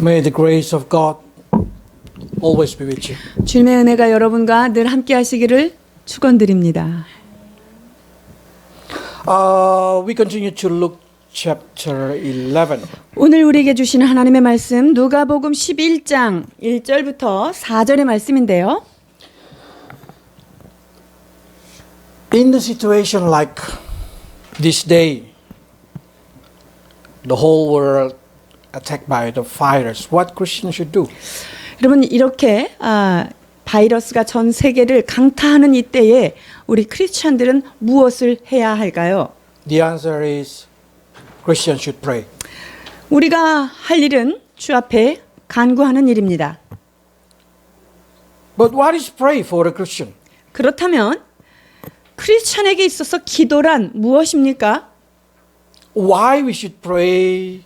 May the grace of God always be with you. 주님의 은혜가 여러분과 늘 함께 하시기를 축원드립니다. We continue to look chapter 11. 오늘 우리에게 주시는 하나님의 말씀 누가복음 11장 1절부터 4절의 말씀인데요. In the situation like this day, the whole world attacked by the virus, what Christians should do? 여러분 이렇게 바이러스가 전 세계를 강타하는 이때에 우리 크리스천들은 무엇을 해야 할까요? The answer is Christians should pray. 우리가 할 일은 주 앞에 간구하는 일입니다. But what is pray for a Christian? 그렇다면 크리스천에게 있어서 기도란 무엇입니까? Why we should pray,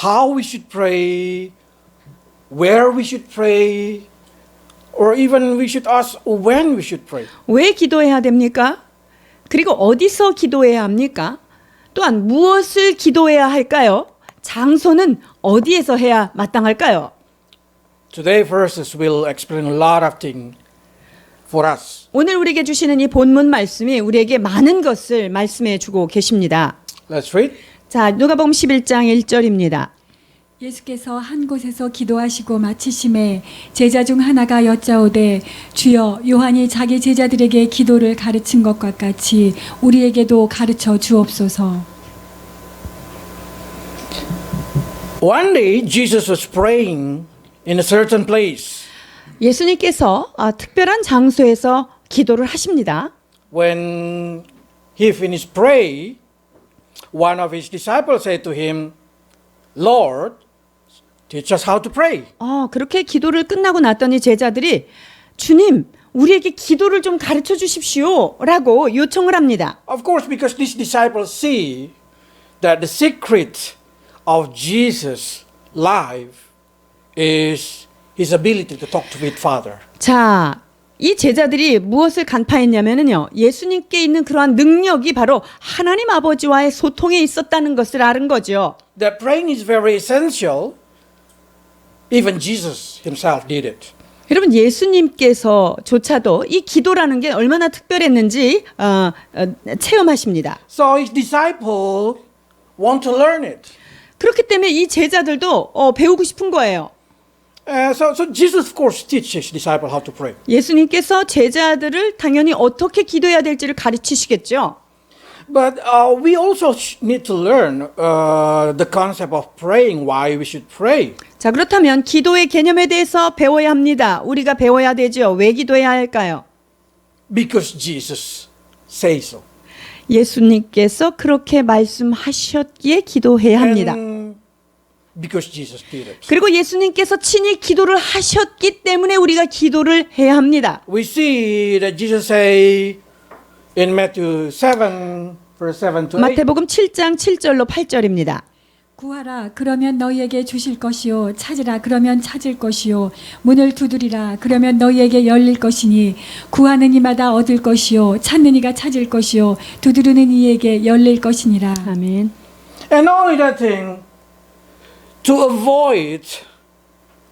how we should pray, where we should pray, or even we should ask when we should pray. 왜 기도해야 됩니까? 그리고 어디서 기도해야 합니까? 또한 무엇을 기도해야 할까요? 장소는 어디에서 해야 마땅할까요? Today verses will explain a lot of things for us. 오늘 우리에게 주시는 이 본문 말씀이 우리에게 많은 것을 말씀해 주고 계십니다. Let's read. 자, 누가복음 11장 1절입니다. 예수께서 한 곳에서 기도하시고 마치심에 제자 중 하나가 여짜오되 주여 요한이 자기 제자들에게 기도를 가르친 것과 같이 우리에게도 가르쳐 주옵소서. One day Jesus was praying in a certain place. 예수님께서 특별한 장소에서 기도를 하십니다. When he finished pray, one of his disciples said to him, Lord, teach us how to pray. 그렇게 기도를 끝나고 났더니 제자들이 주님, 우리에게 기도를 좀 가르쳐 주십시오 라고 요청을 합니다. Of course, because these disciples see that the secret of Jesus' life is his ability to talk to his Father. 자, 이 제자들이 무엇을 간파했냐면요. 예수님께 있는 그러한 능력이 바로 하나님 아버지와의 소통에 있었다는 것을 아는 거죠. That praying is very essential. Even Jesus himself did it. 여러분 예수님께서조차도 이 기도라는 게 얼마나 특별했는지 체험하십니다. So his disciples want to learn it. 그렇기 때문에 이 제자들도 배우고 싶은 거예요. So Jesus, of course, teaches his disciples how to pray. 예수님께서 제자들을 당연히 어떻게 기도해야 될지를 가르치시겠죠. But we also need to learn the concept of praying, why we should pray. 자, 그렇다면 기도의 개념에 대해서 배워야 합니다. 우리가 배워야 되죠. 왜 기도해야 할까요? Because Jesus says so. 예수님께서 그렇게 말씀하셨기에 기도해야 합니다. And because Jesus did it. 그리고 예수님께서 친히 기도를 하셨기 때문에 우리가 기도를 해야 합니다. We see that Jesus say in Matthew 7, verse 7 to 8. 마태복음 7장 7절로 8절입니다. 구하라 그러면 너희에게 주실 것이요 찾으라 그러면 찾을 것이요 문을 두드리라 그러면 너희에게 열릴 것이니 구하는 이마다 얻을 것이요 찾는 이가 찾을 것이요 두드리는 이에게 열릴 것이니라. 아멘. And not only that thing, to avoid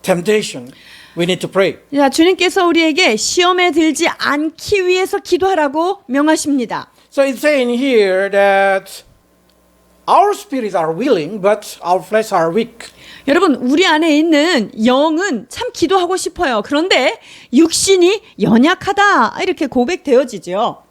temptation, we need to pray. 자, 주님께서 우리에게 시험에 들지 않기 위해서 기도하라고 명하십니다. So it's saying here that our spirits are willing, but our flesh are weak. 여러분, 우리 안에 있는 영은 참 기도하고 싶어요. 그런데 육신이 연약하다 이렇게 고백되어지죠.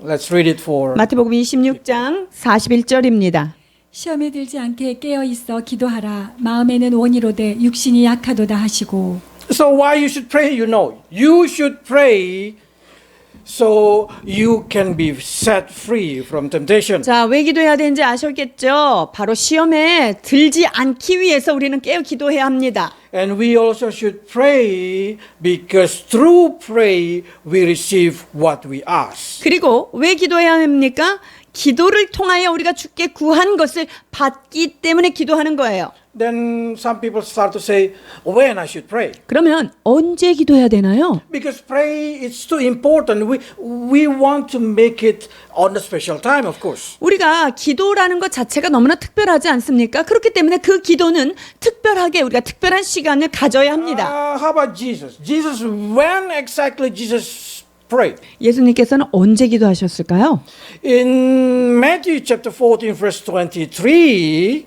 Let's read it for. 마태복음 26장 41절입니다. 시험에 들지 않게 깨어 있어 기도하라 마음에는 원이로되 육신이 약하도다 하시고. So why you should pray, you know. You should pray so you can be set free from temptation. 자, 왜 기도해야 되는지 아셨겠죠? 바로 시험에 들지 않기 위해서 우리는 깨어 기도해야 합니다. And we also should pray because through pray we receive what we ask. 그리고 왜 기도해야 합니까? 기도를 통하여 우리가 주께 구한 것을 받기 때문에 기도하는 거예요. then some people start to say, when I should pray. 그러면 언제 기도해야 되나요? Because pray is too important. We want to make it on a special time, of course. 우리가 기도라는 것 자체가 너무나 특별하지 않습니까? 그렇기 때문에 그 기도는 특별하게 우리가 특별한 시간을 가져야 합니다. How about Jesus? Jesus, when exactly Jesus prayed? 예수님께서는 언제 기도하셨을까요? In Matthew chapter 14, verse 23,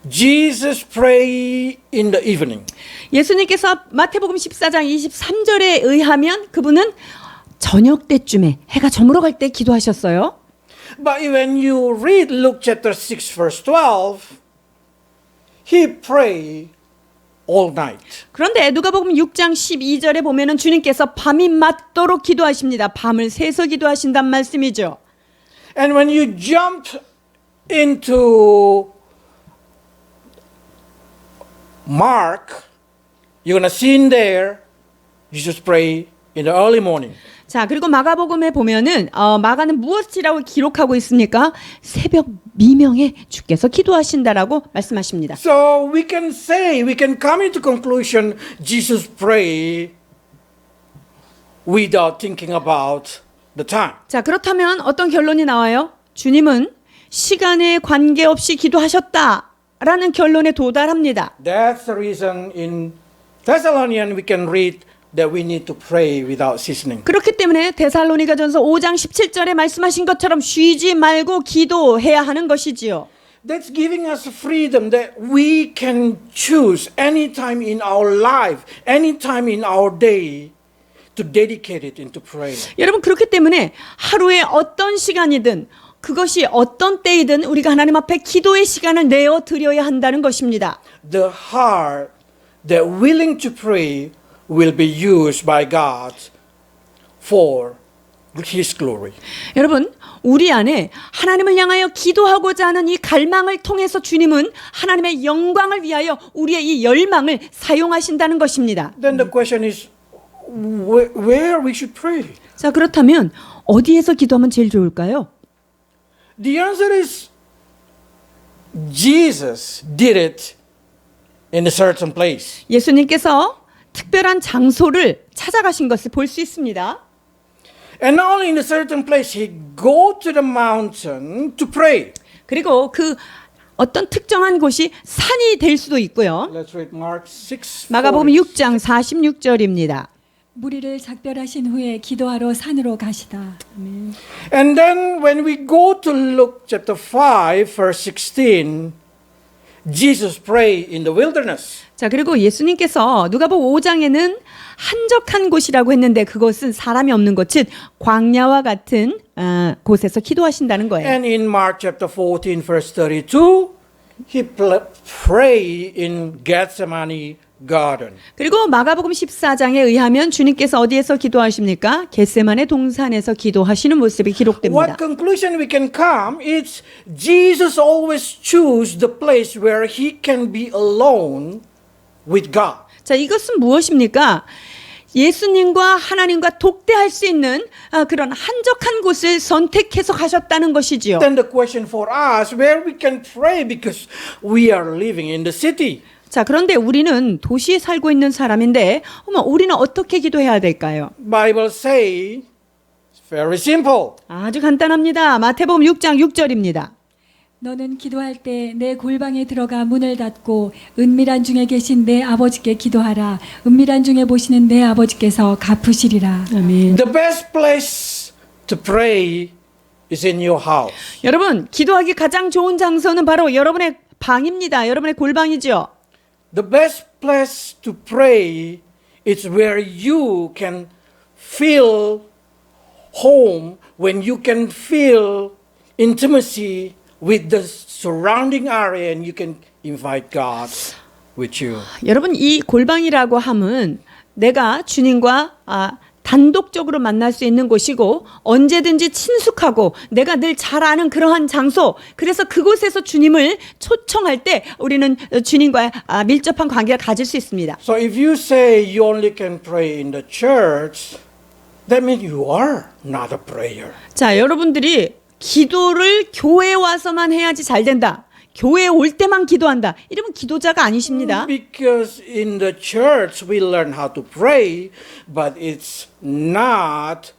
Jesus prayed in the evening. 예수님께서 마태복음 14장 23절에 의하면 그분은 저녁 때쯤에 해가 저물어 갈 때 기도하셨어요. But when you read Luke chapter 6, verse 12, he prayed all night. 그런데 누가복음 6장 12절에 보면은 주님께서 밤이 맞도록 기도하십니다. 밤을 새서 기도하신단 말씀이죠. And when you jump into Mark, you're going to see in there, Jesus pray in the early morning. 자, 그리고 마가복음에 보면은 마가는 무엇이라고 기록하고 있습니까? 새벽 미명에 주께서 기도하신다라고 말씀하십니다. So we can say, we can come into conclusion, Jesus pray without thinking about the time. 자, 그렇다면 어떤 결론이 나와요? 주님은 시간에 관계없이 기도하셨다라는 결론에 도달합니다. That's the reason in Thessalonians we can read that we need to pray without ceasing. 그렇기 때문에 데살로니가전서 5장 17절에 말씀하신 것처럼 쉬지 말고 기도해야 하는 것이지요. That's giving us freedom that we can choose anytime in our life, anytime in our day to dedicate it into prayer. 여러분 그렇기 때문에 하루에 어떤 시간이든 그것이 어떤 때이든 우리가 하나님 앞에 기도의 시간을 내어 드려야 한다는 것입니다. The heart that willing to pray will be used by God for His glory. 여러분 우리 안에 하나님을 향하여 기도하고자 하는 이 갈망을 통해서 주님은 하나님의 영광을 위하여 우리의 이 열망을 사용하신다는 것입니다. Then the question is, where we should pray? 자 그렇다면 어디에서 기도하면 제일 좋을까요? The answer is, Jesus did it in a certain place. 예수님께서 특별한 장소를 찾아가신 것을 볼 수 있습니다. And not only in a certain place, He go to the mountain to pray. 그리고 그 어떤 특정한 곳이 산이 될 수도 있고요. Let's read Mark 6. 마가복음 6장 46절입니다. 무리를 작별하신 후에 기도하러 산으로 가시다. And then when we go to Luke chapter 5, verse 16, Jesus prayed in the wilderness. 자, 그리고 예수님께서 누가복음 5장에는 한적한 곳이라고 했는데 그것은 사람이 없는 곳, 즉 광야와 같은 곳에서 기도하신다는 거예요. And in Mark chapter 14, verse 32, He prayed in Gethsemane garden. 그리고 마가복음 14장에 의하면 주님께서 어디에서 기도하십니까? 겟세마네 동산에서 기도하시는 모습이 기록됩니다. What conclusion we can come is Jesus always choose the place where He can be alone with God. 자, 이것은 무엇입니까? 예수님과 하나님과 독대할 수 있는 그런 한적한 곳을 선택해서 가셨다는 것이지요. Then the question for us, where we can pray because we are living in the city. 자, 그런데 우리는 도시에 살고 있는 사람인데 우리는 어떻게 기도해야 될까요? Bible say it's very simple. 아주 간단합니다. 마태복음 6장 6절입니다. 너는 기도할 때 내 골방에 들어가 문을 닫고 은밀한 중에 계신 내 아버지께 기도하라. 은밀한 중에 보시는 내 아버지께서 갚으시리라. 아멘. The best place to pray is in your house. 여러분, 기도하기 가장 좋은 장소는 바로 여러분의 방입니다. 여러분의 골방이죠. The best place to pray is where you can feel home, when you can feel intimacy with the surrounding area and you can invite God with you. 여러분, 이 골방이라고 함은 내가 주님과 단독적으로 만날 수 있는 곳이고 언제든지 친숙하고 내가 늘 잘 아는 그러한 장소, 그래서 그곳에서 주님을 초청할 때 우리는 주님과 밀접한 관계를 가질 수 있습니다. So if you say you only can pray in the church, that means you are not a prayer. 자, 여러분들이 기도를 교회에 와서만 해야지 잘 된다, 교회에 올 때만 기도한다. 이러면 기도자가 아니십니다. Because in the church we learn how to pray, but it's not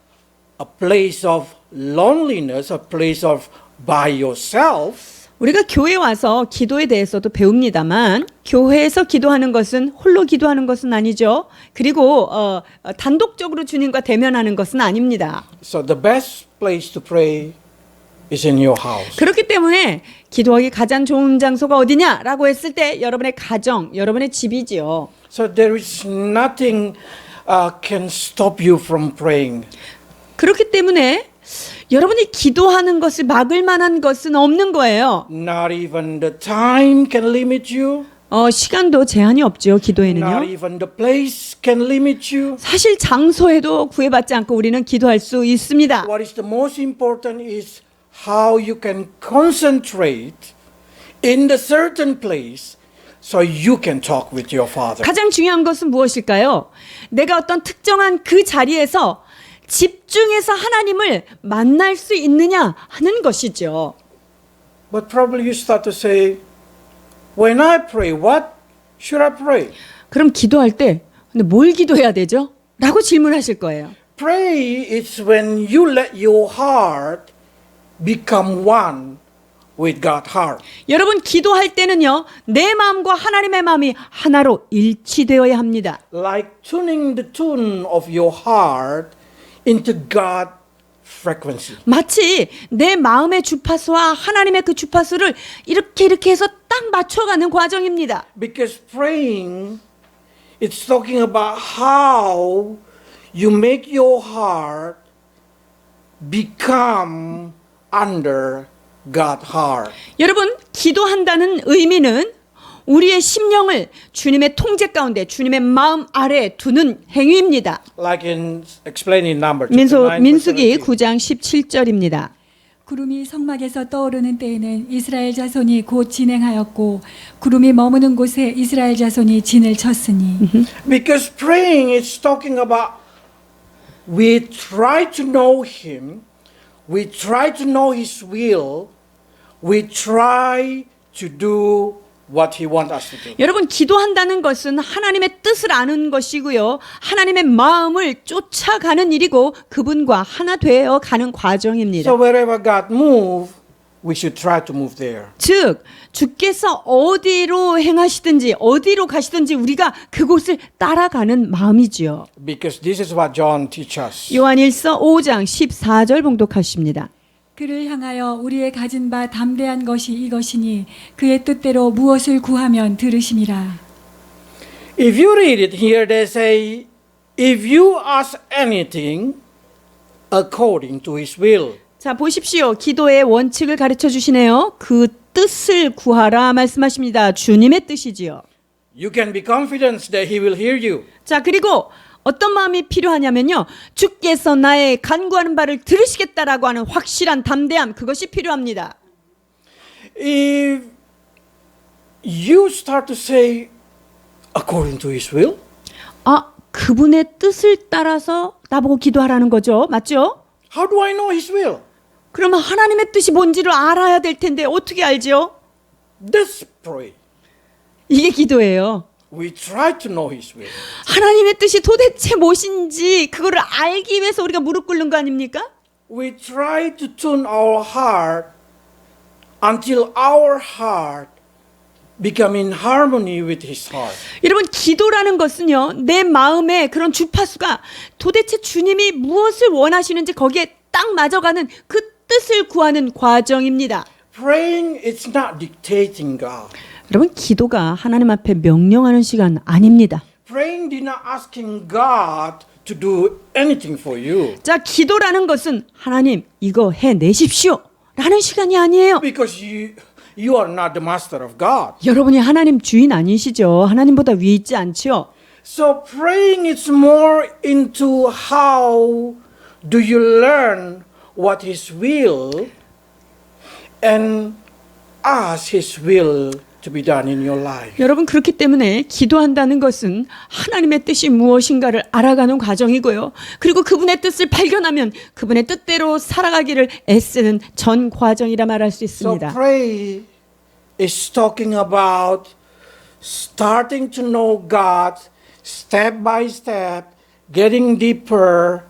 a place of loneliness, a place of by yourself. 우리가 교회에 와서 기도에 대해서도 배웁니다만 교회에서 기도하는 것은 홀로 기도하는 것은 아니죠. 그리고 단독적으로 주님과 대면하는 것은 아닙니다. So the best place to pray is in your house. 그렇기 때문에 기도하기 가장 좋은 장소가 어디냐라고 했을 때 여러분의 가정, 여러분의 집이지요. So there is nothing can stop you from praying. 그렇기 때문에 여러분이 기도하는 것을 막을 만한 것은 없는 거예요. Not even the time can limit you. 시간도 제한이 없죠. Not 기도에는요. even the place can limit you. 사실 장소에도 구애받지 않고 우리는 기도할 수 있습니다. What is the most important is how you can concentrate in the certain place so you can talk with your Father. 가장 중요한 것은 무엇일까요? 내가 어떤 특정한 그 자리에서 집중해서 하나님을 만날 수 있느냐 하는 것이죠. But probably you start to say, when I pray, what should I pray? 그럼 기도할 때 근데 뭘 기도해야 되죠? 라고 질문하실 거예요. Pray is when you let your heart become one with God's heart. 여러분 기도할 때는요. 내 마음과 하나님의 마음이 하나로 일치되어야 합니다. Like tuning the tune of your heart into God frequency. 마치 내 마음의 주파수와 하나님의 그 주파수를 이렇게 해서 딱 맞춰가는 과정입니다. Because praying, it's talking about how you make your heart become under God's heart. 여러분 기도한다는 의미는 우리의 심령을 주님의 통제 가운데 주님의 마음 아래에 두는 행위입니다. Like in explaining number chapter 9, 민수기 verse 9장 17절입니다. 구름이 성막에서 떠오르는 때에는 이스라엘 자손이 곧 진행하였고 구름이 머무는 곳에 이스라엘 자손이 진을 쳤으니. Because praying is talking about we try to know Him, we try to know His will, we try to do what He wants us to do. 여러분 기도한다는 것은 하나님의 뜻을 아는 것이고요. 하나님의 마음을 쫓아가는 일이고 그분과 하나 되어 가는 과정입니다. So wherever God moves, we should try to move there. 즉 주께서 어디로 행하시든지 어디로 가시든지 우리가 그곳을 따라가는 마음이지요. Because this is what John teaches us. 요한일서 5장 14절 봉독하십니다. 그를 향하여 우리의 가진 바 담대한 것이 이것이니 그의 뜻대로 무엇을 구하면 들으심이라. If you read it here, they say, if you ask anything according to His will. 자 보십시오. 기도의 원칙을 가르쳐 주시네요. 그 뜻을 구하라 말씀하십니다. 주님의 뜻이지요. You can be confident that He will hear you. 자 그리고 어떤 마음이 필요하냐면요. 주께서 나의 간구하는 바를 들으시겠다라고 하는 확실한 담대함 그것이 필요합니다. If you start to say according to His will, 그분의 뜻을 따라서 나보고 기도하라는 거죠. 맞죠? how do I know His will? 그러면 하나님의 뜻이 뭔지를 알아야 될 텐데 어떻게 알죠? That's pray. 이게 기도예요. We try to know His will. 하나님의 뜻이 도대체 무엇인지 그거를 알기 위해서 우리가 무릎 꿇는 거 아닙니까? We try to tune our heart until our heart become in harmony with His heart. 여러분 기도라는 것은요. 내 마음의 그런 주파수가 도대체 주님이 무엇을 원하시는지 거기에 딱 맞아가는 그 뜻을 구하는 과정입니다. Praying is not dictating God. 여러분 기도가 하나님 앞에 명령하는 시간 아닙니다. Praying is not asking God to do anything for you. 자 기도라는 것은 하나님 이거 해내십시오 라는 시간이 아니에요. Because you are not the master of God. 여러분이 하나님 주인 아니시죠. 하나님보다 위에 있지 않죠. So praying is more into how do you learn what His will and ask His will to be done in your life. 여러분 그렇기 때문에 기도한다는 것은 하나님의 뜻이 무엇인가를 알아가는 과정이고요. 그리고 그분의 뜻을 발견하면 그분의 뜻대로 살아가기를 애쓰는 전 과정이라 말할 수 So 있습니다. pray is talking about starting to know God step by step, getting deeper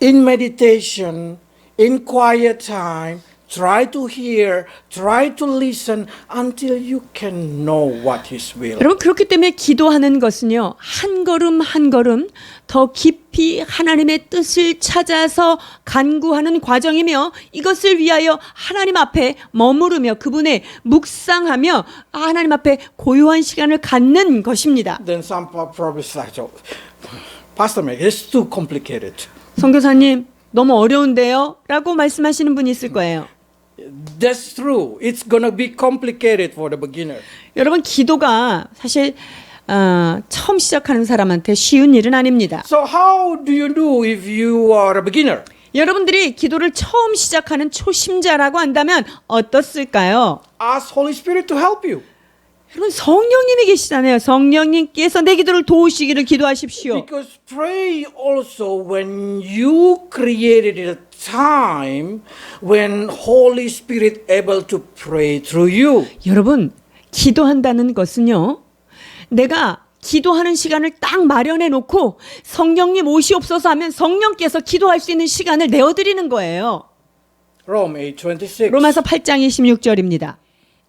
in meditation, in quiet time. Try to hear, try to listen until you can know what His will. 여러분 그렇기 때문에 기도하는 것은요 한 걸음 한 걸음 더 깊이 하나님의 뜻을 찾아서 간구하는 과정이며 이것을 위하여 하나님 앞에 머무르며 그분의 묵상하며 하나님 앞에 고요한 시간을 갖는 것입니다. Then some probably say, Pastor Meg, it's too complicated. 선교사님 너무 어려운데요? 라고 말씀하시는 분이 있을 거예요. That's true. It's gonna be complicated for the beginner. 여러분 기도가 사실 처음 시작하는 사람한테 쉬운 일은 아닙니다. So how do you do if you are a beginner? 여러분들이 기도를 처음 시작하는 초심자라고 한다면 어떻을까요? Ask Holy Spirit to help you. 여러분 성령님이 계시잖아요. 성령님께서 내 기도를 도우시기를 기도하십시오. Because pray also when you created a time when Holy Spirit able to pray through you. 여러분 기도한다는 것은요. 내가 기도하는 시간을 딱 마련해 놓고 성령님 오시옵소서 하면 성령께서 기도할 수 있는 시간을 내어드리는 거예요. Rome 8:26. 로마서 8장 26절입니다.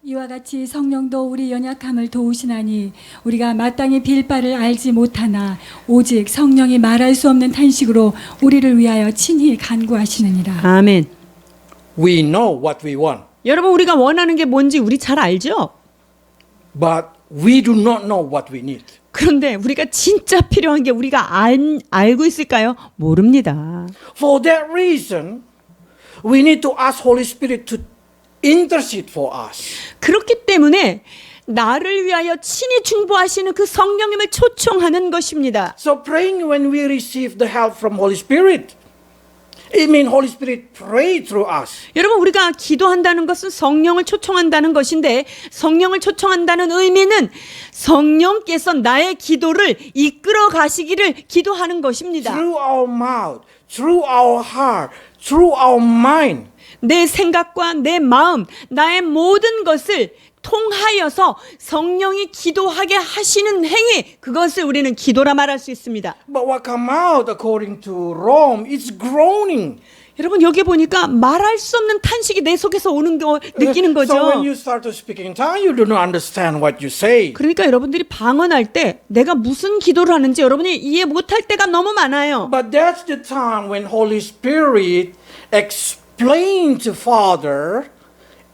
이와 같이 성령도 우리 연약함을 도우시나니 우리가 마땅히 빌 바를 알지 못하나 오직 성령이 말할 수 없는 탄식으로 우리를 위하여 친히 간구하시느니라. 아멘. We know what we want, 여러분 우리가 원하는 게 뭔지 우리 잘 알죠? but we do not know what we need. 그런데 우리가 진짜 필요한 게 우리가 알고 있을까요? 모릅니다. For that reason, we need to ask Holy Spirit to intercede for us. 그렇기 때문에 나를 위하여 친히 중보하시는 그 성령님을 초청하는 것입니다. So praying when we receive the help from Holy Spirit, it means Holy Spirit pray through us. 여러분 우리가 기도한다는 것은 성령을 초청한다는 것인데 성령을 초청한다는 의미는 성령께서 나의 기도를 이끌어 가시기를 기도하는 것입니다. Through our mouth, through our heart, through our mind. 내 생각과 내 마음, 나의 모든 것을 통하여서 성령이 기도하게 하시는 행위, 그것을 우리는 기도라 말할 수 있습니다. But what come out according to Rome is groaning. 여러분 여기 보니까 말할 수 없는 탄식이 내 속에서 오는 거 느끼는 거죠. So when you start to speak in tongue, you do not understand what you say. 그러니까 여러분들이 방언할 때 내가 무슨 기도를 하는지 여러분이 이해 못할 때가 너무 많아요. But that's the time when Holy Spirit explain to Father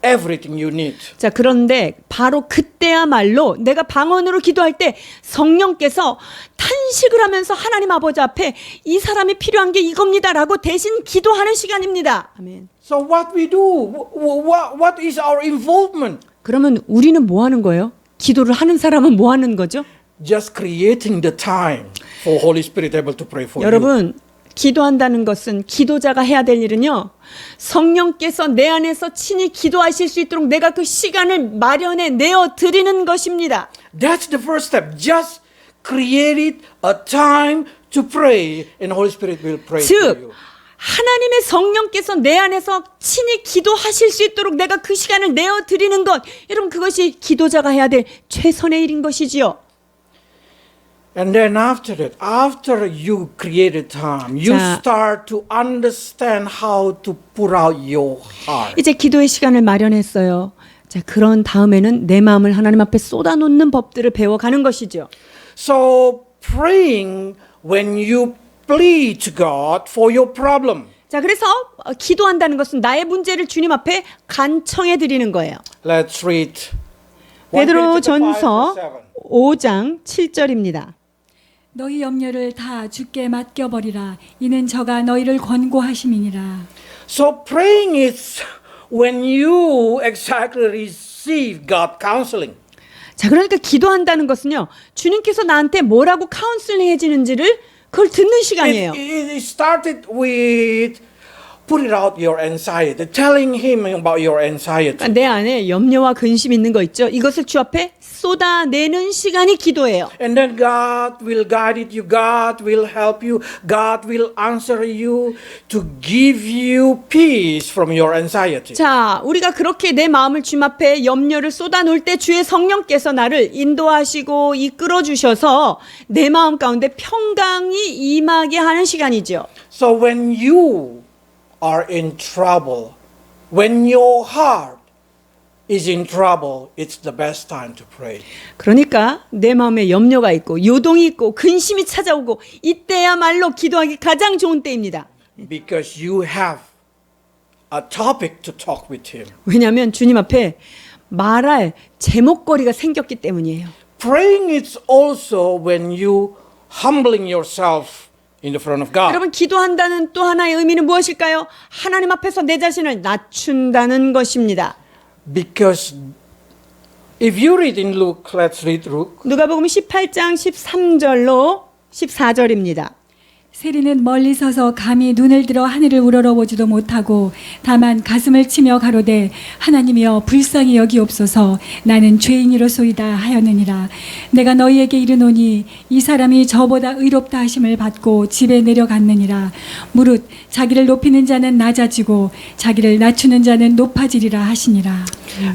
everything you need. 자, 그런데 바로 그때야말로 내가 방언으로 기도할 때 성령께서 탄식을 하면서 하나님 아버지 앞에 이 사람이 필요한 게 이겁니다라고 대신 기도하는 시간입니다. 아멘. So what we do? What is our involvement? 그러면 우리는 뭐 하는 거예요? 기도를 하는 사람은 뭐 하는 거죠? Just creating the time for Holy Spirit able to pray for you. 여러분, 기도한다는 것은 기도자가 해야 될 일은요. 성령께서 내 안에서 친히 기도하실 수 있도록 내가 그 시간을 마련해 내어 드리는 것입니다. That's the first step. Just create a time to pray and Holy Spirit will pray for you. 즉 하나님의 성령께서 내 안에서 친히 기도하실 수 있도록 내가 그 시간을 내어 드리는 것, 여러분 그것이 기도자가 해야 될 최선의 일인 것이지요. And then after that, after you created time, you 자, start to understand how to pour out your heart. 이제 기도의 시간을 마련했어요. 자, 그런 다음에는 내 마음을 하나님 앞에 쏟아놓는 법들을 배워가는 것이죠. So praying when you plead to God for your problem. 자, 그래서 기도한다는 것은 나의 문제를 주님 앞에 간청해 드리는 거예요. Let's read 베드로전서 5장 7절입니다. 너희 염려를 다 주께 맡겨버리라. 이는 저가 너희를 권고하심이니라. So praying is when you exactly receive God counseling. 자, 그러니까 기도한다는 것은요. 주님께서 나한테 뭐라고 카운슬링 해주는지를 그걸 듣는 시간이에요. It started with put it out your anxiety, telling him about your anxiety. 그러니까 내 안에 염려와 근심 있는 거 있죠. 이것을 주 앞에 쏟아내는 시간이 기도예요. And then God will guide it you. God will help you. God will answer you to give you peace from your anxiety. 자, 우리가 그렇게 내 마음을 주님 앞에 염려를 쏟아놓을 때 주의 성령께서 나를 인도하시고 이끌어 주셔서 내 마음 가운데 평강이 임하게 하는 시간이죠. So when you are in trouble, when your heart is in trouble, it's the best time to pray. 그러니까 내 마음에 염려가 있고 요동이 있고 근심이 찾아오고 이때야말로 기도하기 가장 좋은 때입니다. Because you have a topic to talk with him. 왜냐하면 주님 앞에 말할 제목거리가 생겼기 때문이에요. Praying is also when you humbling yourself in the front of God. 여러분 기도한다는 또 하나의 의미는 무엇일까요? 하나님 앞에서 내 자신을 낮춘다는 것입니다. Because if you read in Luke, let's read Luke. 누가복음 18장 13절로 14절입니다. 세리는 멀리 서서 감히 눈을 들어 하늘을 우러러보지도 못하고 다만 가슴을 치며 가로되 하나님이여 불쌍히 여기옵소서 나는 죄인이로소이다 하였느니라. 내가 너희에게 이르노니 이 사람이 저보다 의롭다 하심을 받고 집에 내려갔느니라. 무릇 자기를 높이는 자는 낮아지고 자기를 낮추는 자는 높아지리라 하시니라.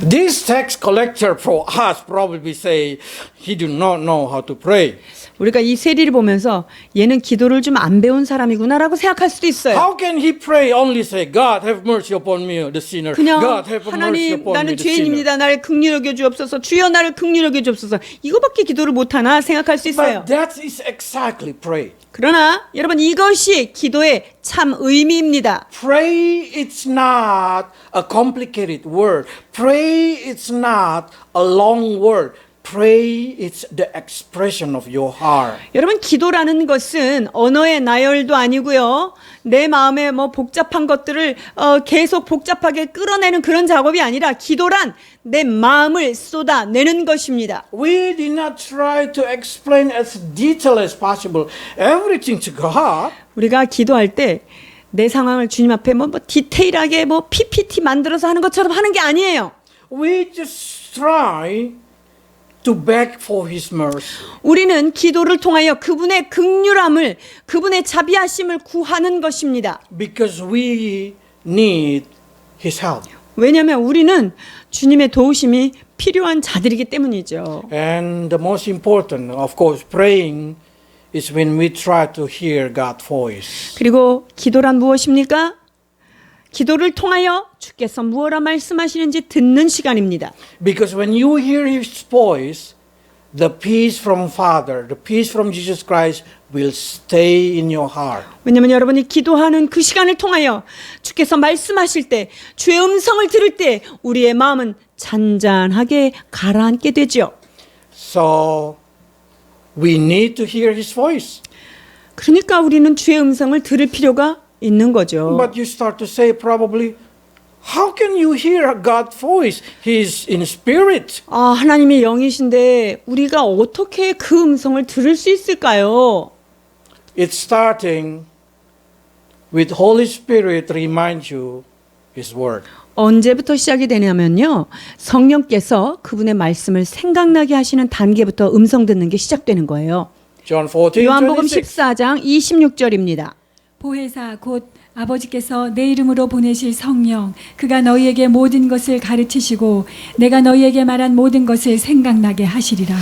This tax collector for us probably say he do not know how to pray. 우리가 이 세리를 보면서 얘는 기도를 좀 안 배운 사람이구나라고 생각할 수도 있어요. How can he pray only say God have mercy upon me the sinner. 그냥 God have mercy 하나님 upon me 나는 the sinner. 죄인입니다. 나를 긍휼히 여겨 주옵소서. 주여 나를 긍휼히 여겨 주옵소서. 이거밖에 기도를 못 하나 생각할 수 있어요. But that is exactly pray. 그러나 여러분 이것이 기도의 참 의미입니다. Pray it's not a complicated word. Pray it's not a long word. Pray it's the expression of your heart. 여러분 기도라는 것은 언어의 나열도 아니고요. 내 마음에 뭐 복잡한 것들을 계속 복잡하게 끌어내는 그런 작업이 아니라 기도란 내 마음을 쏟아내는 것입니다. We did not try to explain as detailed as possible everything to God. 우리가 기도할 때 내 상황을 주님 앞에 뭐 디테일하게 뭐 PPT 만들어서 하는 것처럼 하는 게 아니에요. We just try to beg for His mercy. 우리는 기도를 통하여 그분의 긍휼함을, 그분의 자비하심을 구하는 것입니다. Because we need His help. 왜냐하면 우리는 주님의 도우심이 필요한 자들이기 때문이죠. And the most important, of course, praying is when we try to hear God's voice. 그리고 기도란 무엇입니까? 기도를 통하여 주께서 무엇라 말씀하시는지 듣는 시간입니다. Because when you hear His voice, the peace from Father, the peace from Jesus Christ will stay in your heart. 왜냐하면 여러분이 기도하는 그 시간을 통하여 주께서 말씀하실 때, 주의 음성을 들을 때 우리의 마음은 잔잔하게 가라앉게 되죠. So we need to hear His voice. 그러니까 우리는 주의 음성을 들을 필요가 있는 거죠. But you start to say probably, how can you hear God's voice? He's in spirit. 아, 하나님이 영이신데 우리가 어떻게 그 음성을 들을 수 있을까요? It's starting with Holy Spirit remind you His word. 언제부터 시작이 되냐면요. 성령께서 그분의 말씀을 생각나게 하시는 단계부터 음성 듣는 게 시작되는 거예요. John 14, 요한복음 26. 14장 26절입니다. 보혜사 곧 아버지께서 내 이름으로 보내실 성령 그가 너희에게 모든 것을 가르치시고 내가 너희에게 말한 모든 것을 생각나게 하시리라.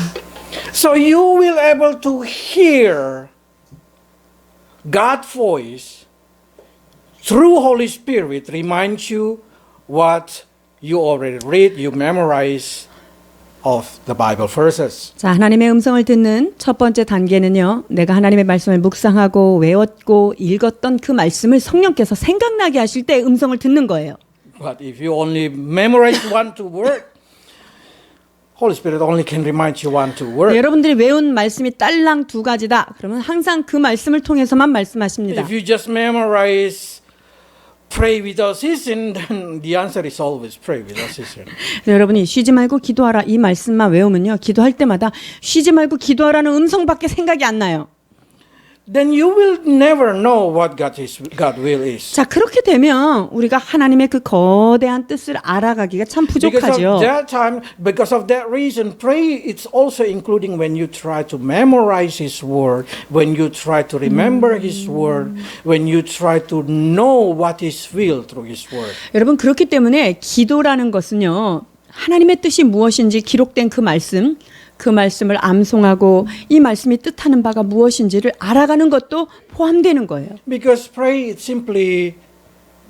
So you will able to hear God's voice through Holy Spirit remind you what you already read, you memorize of the Bible verses. 자, 하나님의 음성을 듣는 첫 번째 단계는요. 내가 하나님의 말씀을 묵상하고 외웠고 읽었던 그 말씀을 성령께서 생각나게 하실 때 음성을 듣는 거예요. But if you only memorize one, two word, Holy Spirit only can remind you one, two word. 여러분들이 외운 말씀이 딸랑 두 가지다. 그러면 항상 그 말씀을 통해서만 말씀하십니다. If you just memorize pray without ceasing, then the answer is always pray without ceasing. 여러분이 쉬지 말고 기도하라 이 말씀만 외우면요. 기도할 때마다 쉬지 말고 기도하라는 음성밖에 생각이 안 나요. then you will never know what God will is. 자, 그렇게 되면 우리가 하나님의 그 거대한 뜻을 알아가기가 참 부족하죠. Because of that reason, pray it's also including when you try to memorize His word, when you try to remember His word, when you try to know what His will through His word. 여러분, 그렇기 때문에 기도라는 것은요, 하나님의 뜻이 무엇인지 기록된 그 말씀을 암송하고 이 말씀이 뜻하는 바가 무엇인지를 알아가는 것도 포함되는 거예요. Because pray is simply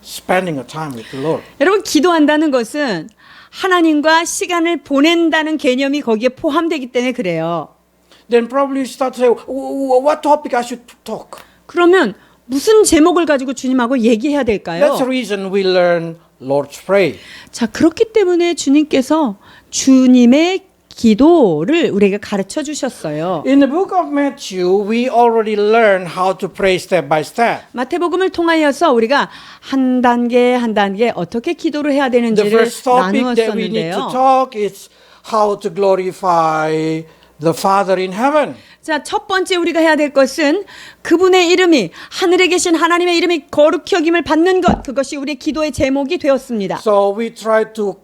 spending a time with the Lord. 여러분, 기도한다는 것은 하나님과 시간을 보낸다는 개념이 거기에 포함되기 때문에 그래요. Then probably you start to say, what topic I should talk? 그러면 무슨 제목을 가지고 주님하고 얘기해야 될까요? That's the reason we learn Lord's Prayer. 자, 그렇기 때문에 주님께서 주님의 기도를 우리에게 가르쳐 주셨어요. In the book of Matthew, we already learned how to pray step by step. 마태복음을 통하여서 우리가 한 단계 한 단계 어떻게 기도를 해야 The 되는지를 first topic that we need to 나누었었는데요. talk is how to glorify the Father in heaven. 자, 첫 번째 우리가 해야 될 것은 그분의 이름이 하늘에 계신 하나님의 이름이 거룩히 여김을 받는 것, 그것이 우리의 기도의 제목이 되었습니다. So we try to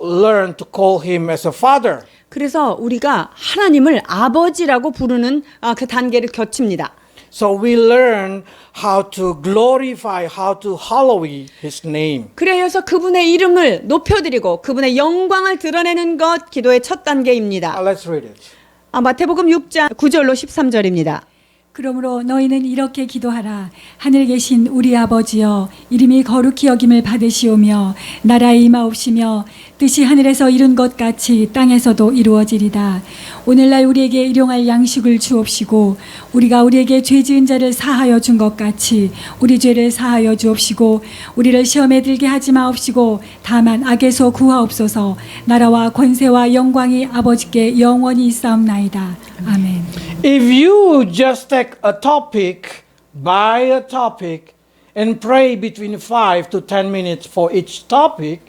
learn to call Him as a Father. 그래서 우리가 하나님을 아버지라고 부르는 그 단계를 거칩니다. So we learn how to glorify, how to hallow His name. 그래서 그분의 이름을 높여드리고 그분의 영광을 드러내는 것, 기도의 첫 단계입니다. Let's read it. 마태복음 6장 9절로 13절입니다. 그러므로 너희는 이렇게 기도하라. 하늘에 계신 우리 아버지여, 이름이 거룩히 여김을 받으시오며 나라에 임하옵시며 뜻이 하늘에서 이룬 것 같이 땅에서도 이루어지리다. 오늘날 우리에게 일용할 양식을 주옵시고 우리가 우리에게 죄 지은 자를 사하여 준 것 같이 우리 죄를 사하여 주옵시고 우리를 시험에 들게 하지 마옵시고 다만 악에서 구하옵소서. 나라와 권세와 영광이 아버지께 영원히 있사옵나이다. 아멘. If you just take a topic by a topic and pray between 5 to 10 minutes for each topic,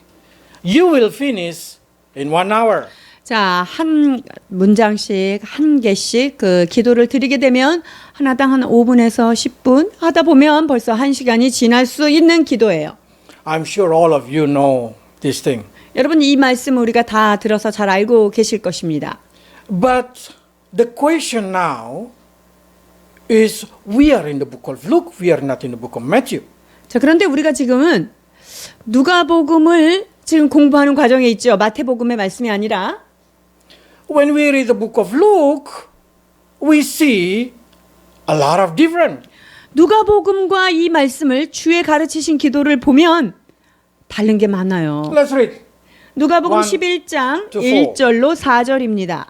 you will finish in 1 hour. 자, 한 문장씩 한 개씩 그 기도를 드리게 되면 하나당 한 5분에서 10분 하다 보면 벌써 1시간이 지날 수 있는 기도예요. I'm sure all of you know this thing. 여러분, 이 말씀 우리가 다 들어서 잘 알고 계실 것입니다. But the question now is we are in the book of Luke, we are not in the book of Matthew. 자, 그런데 우리가 지금은 누가복음을 지금 공부하는 과정에 있죠. 마태복음의 말씀이 아니라. When we read the book of Luke, we see a lot of different. 누가복음과 이 말씀을 주의 가르치신 기도를 보면 다른 게 많아요. Let's read. 누가복음 1 11장 to 4. 1절로 4절입니다.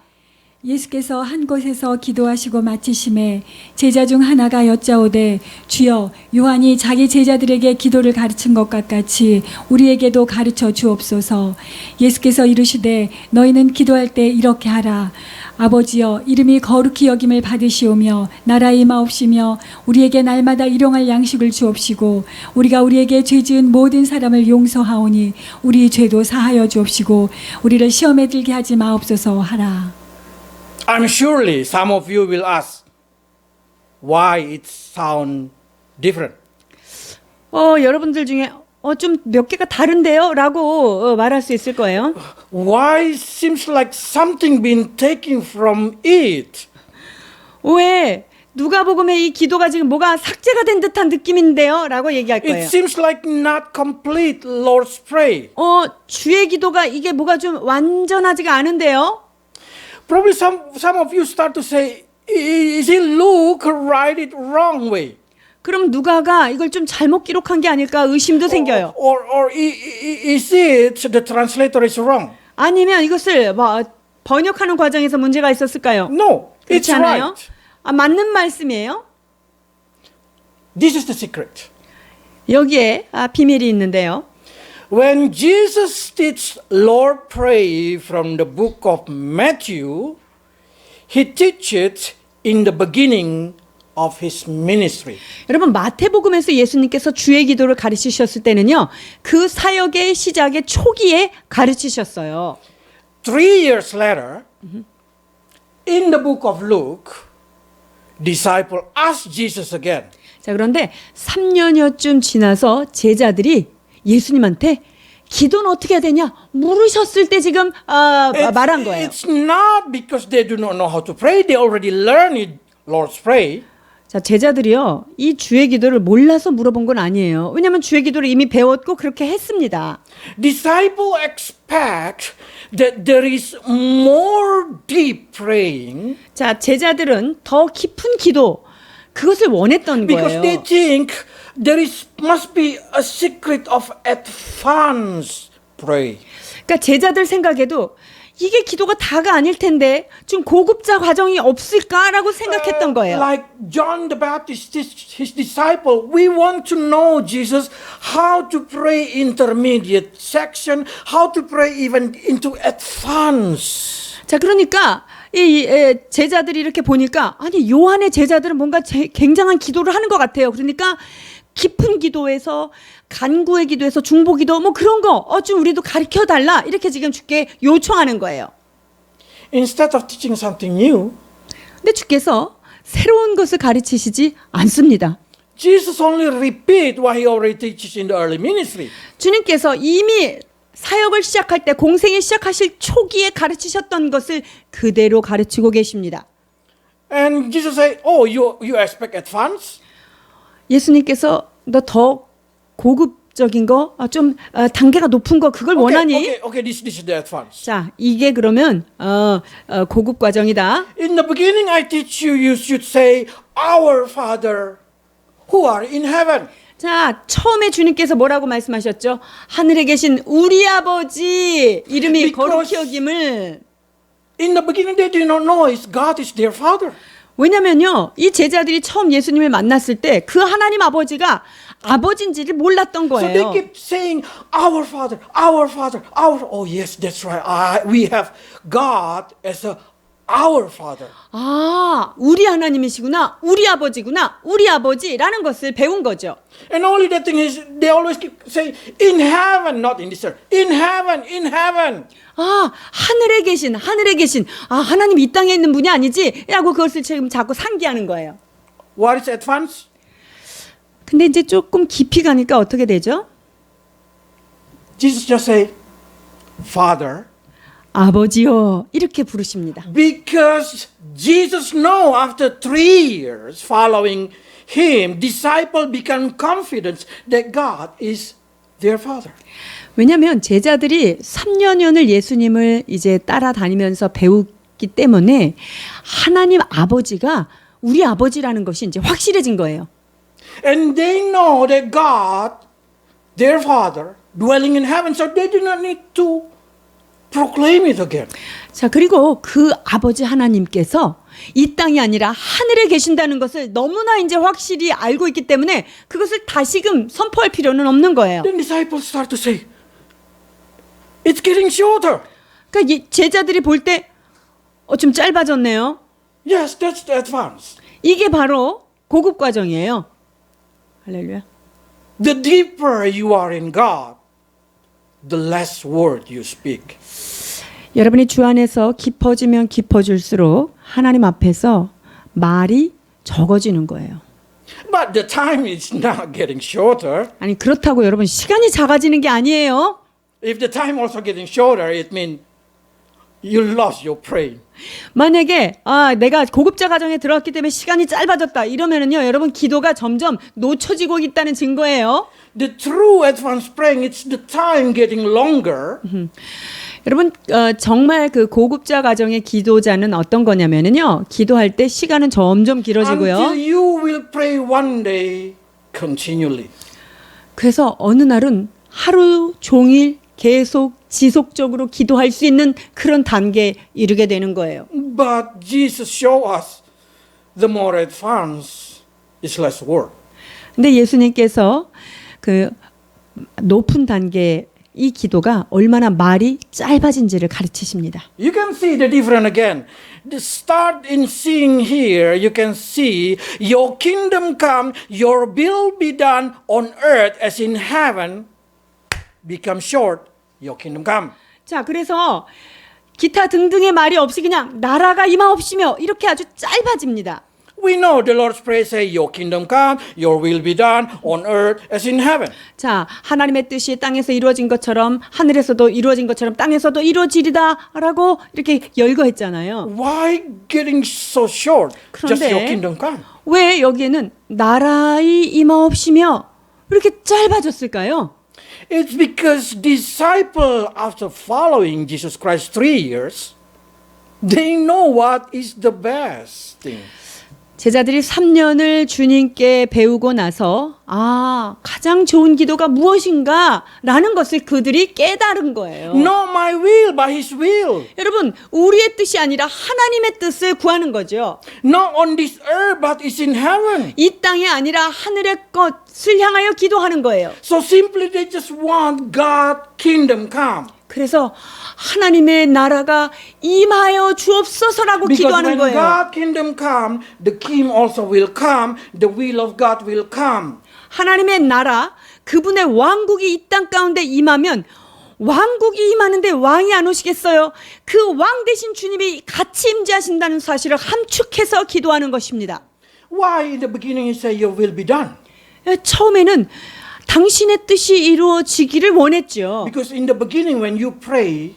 예수께서 한 곳에서 기도하시고 마치심에 제자 중 하나가 여짜오되 주여 요한이 자기 제자들에게 기도를 가르친 것과 같이 우리에게도 가르쳐 주옵소서. 예수께서 이르시되 너희는 기도할 때 이렇게 하라. 아버지여 이름이 거룩히 여김을 받으시오며 나라에 임하옵시며 우리에게 날마다 일용할 양식을 주옵시고 우리가 우리에게 죄 지은 모든 사람을 용서하오니 우리 죄도 사하여 주옵시고 우리를 시험에 들게 하지 마옵소서 하라. I'm surely some of you will ask why it sounds different. 여러분들 중에 좀 몇 개가 다른데요? 라고 말할 수 있을 거예요. Why it seems like something been taken from it? 왜 누가복음의 이 기도가 지금 뭐가 삭제가 된 듯한 느낌인데요? 라고 얘기할 It 거예요. seems like not complete Lord's Prayer. 주의 기도가 이게 뭐가 좀 완전하지가 않은데요? Probably some of you start to say, is it Luke write it wrong way? 그럼 누가가 이걸 좀 잘못 기록한 게 아닐까 의심도 생겨요. Or is it the translator is wrong? 아니면 이것을 번역하는 과정에서 문제가 있었을까요? No, it's 그렇지 않아요? right. 맞는 말씀이에요. This is the secret. 여기에 비밀이 있는데요. When Jesus teaches Lord Prayer from the book of Matthew, He teaches in the beginning of His ministry. 여러분, 마태복음에서 예수님께서 주의 기도를 가르치셨을 때는요, 그 사역의 시작의 초기에 가르치셨어요. 3 years later, in the book of Luke, disciple asked Jesus again, 자, 그런데 3년여쯤 지나서 제자들이 예수님한테 기도는 어떻게 해야 되냐 물으셨을 때 지금 말한 거예요. It's not because they do not know how to pray. They already learned it, Lord's Prayer. 자, 제자들이요, 이 주의 기도를 몰라서 물어본 건 아니에요. 왜냐하면 주의 기도를 이미 배웠고 그렇게 했습니다. Disciple expect that there is more deep praying 자, 제자들은 더 깊은 기도, 그것을 원했던 because 거예요. they think there must be a secret of advanced pray. 그러니까 제자들 생각에도 이게 기도가 다가 아닐 텐데 좀 고급자 과정이 없을까라고 생각했던 거예요. Like John the Baptist, his disciple, we want to know, Jesus, how to pray intermediate section, how to pray even into advance. 자, 그러니까 이 제자들이 이렇게 보니까 아니 요한의 제자들은 뭔가 굉장한 기도를 하는 것 같아요. 그러니까 깊은 기도에서 간구의 기도에서 중보 기도 뭐 그런 거 좀 우리도 가르쳐 달라 이렇게 지금 주께 요청하는 거예요. Instead of teaching something new, 근데 주께서 새로운 것을 가르치시지 않습니다. Jesus only repeat what he already teaches in the early ministry. 주님께서 이미 사역을 시작할 때 공생을 시작하실 초기에 가르치셨던 것을 그대로 가르치고 계십니다. And Jesus said, "Oh, you expect advance? 예수님께서 너 더 고급적인 거, 좀 단계가 높은 거 그걸 원하니? Okay, this is the advance. 자, 이게 그러면 고급 과정이다. In the beginning, I teach you. You should say, Our Father, who are in heaven." 자, 처음에 주님께서 뭐라고 말씀하셨죠? 하늘에 계신 우리 아버지 이름이 거룩히 여김을. In the beginning, they did not know God is their Father. 왜냐면요, 이 제자들이 처음 예수님을 만났을 때 그 하나님 아버지가 아버지인지를 몰랐던 So 거예요. they keep saying, Our Father, Our Father, Our. Oh yes, that's right. We have God as our Father. 아, 우리 하나님이시구나, 우리 아버지구나, 우리 아버지라는 것을 배운 거죠. And only the thing is, they always keep saying, in heaven, not in this earth. In heaven, in heaven. 아, 하늘에 계신, 하나님 이 땅에 있는 분이 아니지? 라고 그것을 지금 자꾸 상기하는 거예요. What is advance? 근데 이제 조금 깊이 가니까 어떻게 되죠? Jesus just say, Father. 아버지요, 이렇게 부르십니다. Because Jesus know after 3 years following him, disciple become confident that God is their Father. 왜냐하면 제자들이 3년을 예수님을 이제 따라다니면서 배웠기 때문에 하나님 아버지가 우리 아버지라는 것이 이제 확실해진 거예요. And they know that God, their Father, dwelling in heaven, so they do not need to proclaim it again. 자, 그리고 그 아버지 하나님께서 이 땅이 아니라 하늘에 계신다는 것을 너무나 이제 확실히 알고 있기 때문에 그것을 다시금 선포할 필요는 없는 거예요. Then disciples start to say, it's getting shorter. 그러니까 이 제자들이 볼 때 좀 짧아졌네요. Yes, that's the advance. 이게 바로 고급 과정이에요. 할렐루야. The deeper you are in God, the less word you speak. 여러분이 주 안에서 깊어지면 깊어질수록 하나님 앞에서 말이 적어지는 거예요. But the time is not getting shorter. 아니 그렇다고 여러분 시간이 작아지는 게 아니에요. If the time also getting shorter, it means you lost your praying. 만약에 내가 고급자 과정에 들어왔기 때문에 시간이 짧아졌다 이러면은요 여러분 기도가 점점 놓쳐지고 있다는 증거예요. The true advanced praying, it's the time getting longer. 여러분 정말 그 고급자 과정의 기도자는 어떤 거냐면은요 기도할 때 시간은 점점 길어지고요. Until you will pray one day continually. 그래서 어느 날은 하루 종일 계속 지속적으로 기도할 수 있는 그런 단계에 이르게 되는 거예요. But Jesus show us the more advanced is less word. 근데 예수님께서 그 높은 단계 이 기도가 얼마나 말이 짧아진지를 가르치십니다. You can see the difference again. The start in seeing here, you can see your kingdom come, your will be done on earth as in heaven. Become short, your kingdom come. 자, 그래서 기타 등등의 말이 없이 그냥 나라가 임하옵시며 이렇게 아주 짧아집니다. we know the Lord's Prayer say, Your kingdom come, Your will be done on earth as in heaven. 자, 하나님의 뜻이 땅에서 이루어진 것처럼 하늘에서도 이루어진 것처럼 땅에서도 이루어지리다라고 이렇게 열거했잖아요. Why getting so short? Just 그런데 Your kingdom come. 왜 여기에는 나라의 임하옵시며 이렇게 짧아졌을까요? It's because disciples, after following Jesus Christ 3 years, they know what is the best thing. 제자들이 3년을 주님께 배우고 나서 가장 좋은 기도가 무엇인가 라는 것을 그들이 깨달은 거예요. Not my will, but His will. 여러분, 우리의 뜻이 아니라 하나님의 뜻을 구하는 거죠. Not on this earth, but it's in heaven. 이 땅이 아니라 하늘의 것을 향하여 기도하는 거예요. So simply they just want God's kingdom come. 그래서 하나님의 나라가 임하여 주옵소서라고 Because 기도하는 when 거예요. God's kingdom come, the king also will come, the will of God will come. 하나님의 나라, 그분의 왕국이 이 땅 가운데 임하면 왕국이 임하는데 왕이 안 오시겠어요? 그 왕 대신 주님이 같이 임재하신다는 사실을 함축해서 기도하는 것입니다. Why in the beginning He said, Your will be done? 처음에는 당신의 뜻이 이루어지기를 원했죠. Because in the beginning when you pray,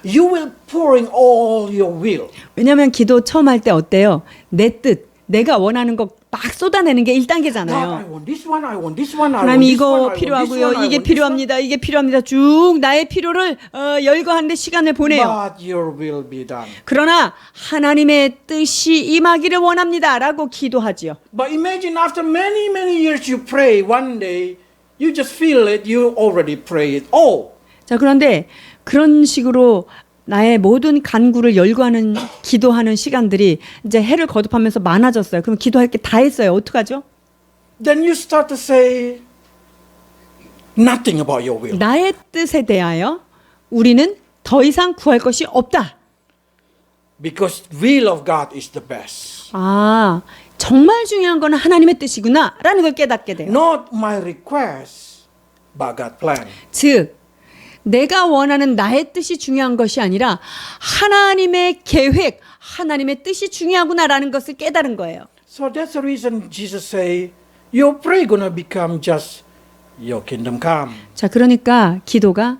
you will pouring all your will. 왜냐하면 기도 처음 할 때 어때요? 내 뜻, 내가 원하는 거 막 쏟아내는 게 God, I 1단계잖아요. want this one, I want this one, I 하나님 want this one, I 이거 want this 필요하고요. one, I 이게 want this one. 필요합니다. 이게 필요합니다. 쭉 나의 필요를 열거하는데 시간을 보내요. But your will be done. 그러나 하나님의 뜻이 임하기를 원합니다라고 기도하지요. But imagine after many, many years you pray, one day you just feel it, you already pray it all. 자, 그런데 그런 식으로 나의 모든 간구를 열거하는 기도하는 시간들이 이제 해를 거듭하면서 많아졌어요. 그럼 기도할 게 다 했어요. 어떡하죠? Then you start to say nothing about your will. 나의 뜻에 대하여 우리는 더 이상 구할 것이 없다. Because will of God is the best. 정말 중요한 거는 하나님의 뜻이구나 라는 걸 깨닫게 돼요. Not my request, but God's plan. 즉 내가 원하는 나의 뜻이 중요한 것이 아니라 하나님의 계획, 하나님의 뜻이 중요하구나라는 것을 깨달은 거예요. So that's the reason Jesus say, your prayer gonna become just your kingdom come. 자, 그러니까 기도가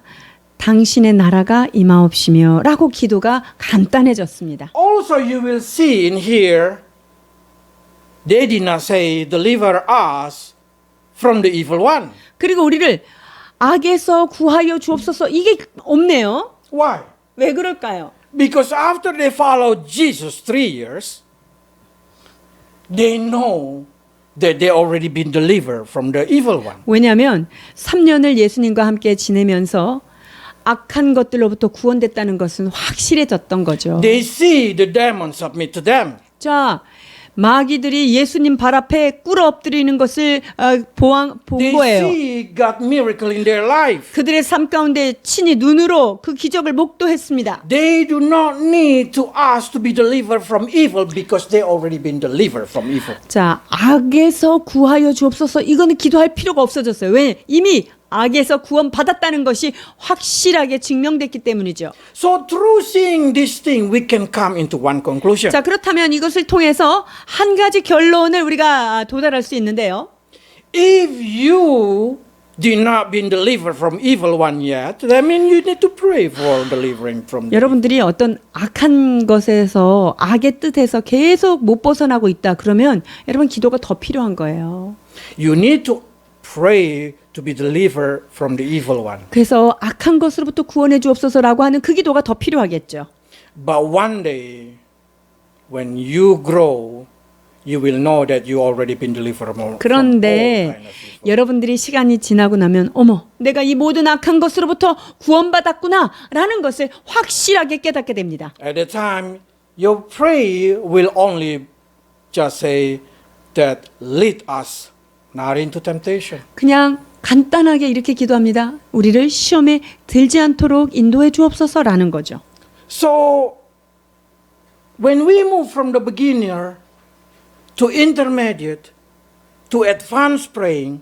당신의 나라가 임하옵시며 라고 기도가 간단해졌습니다. Also you will see in here, they did not say, deliver us from the evil one. 그리고 우리를 악에서 구하여 주옵소서 이게 없네요. Why? 왜 그럴까요? Because after they followed Jesus 3 years, they know that they already been delivered from the evil one. 왜냐하면 3년을 예수님과 함께 지내면서 악한 것들로부터 구원됐다는 것은 확실해졌던 거죠. They see the demons submit to them. 자, 마귀들이 예수님 발 앞에 꿇어 엎드리는 것을 본 They 거예요. see God miracle in their life. 그들의 삶 가운데 친히 눈으로 그 기적을 목도했습니다. They do not need to ask to be delivered from evil because they already been delivered from evil. 자, 악에서 구하여 주옵소서 이거는 기도할 필요가 없어졌어요. 왜? 이미 악에서 구원받았다는 것이 확실하게 증명됐기 때문이죠. So through seeing this thing, we can come into one conclusion. 자, 그렇다면 이것을 통해서 한 가지 결론을 우리가 도달할 수 있는데요. If you did not been delivered from evil one yet, that means you need to pray for delivering from the 여러분들이 어떤 악한 것에서 악의 뜻에서 계속 못 벗어나고 있다. 그러면 여러분 기도가 더 필요한 거예요. You need to pray to be delivered from the evil one. 그래서 악한 것으로부터 구원해 주옵소서라고 하는 그 기도가 더 필요하겠죠. But one day, when you grow, you will know that you already been delivered from all 그런데 kind of evil. 여러분들이 시간이 지나고 나면 어머 내가 이 모든 악한 것으로부터 구원받았구나 라는 것을 확실하게 깨닫게 됩니다. At the time, your prayer will only just say that lead us not into temptation. 그냥 간단하게 이렇게 기도합니다. 우리를 시험에 들지 않도록 인도해 주옵소서라는 거죠. So, when we move from the beginner to intermediate to advanced praying,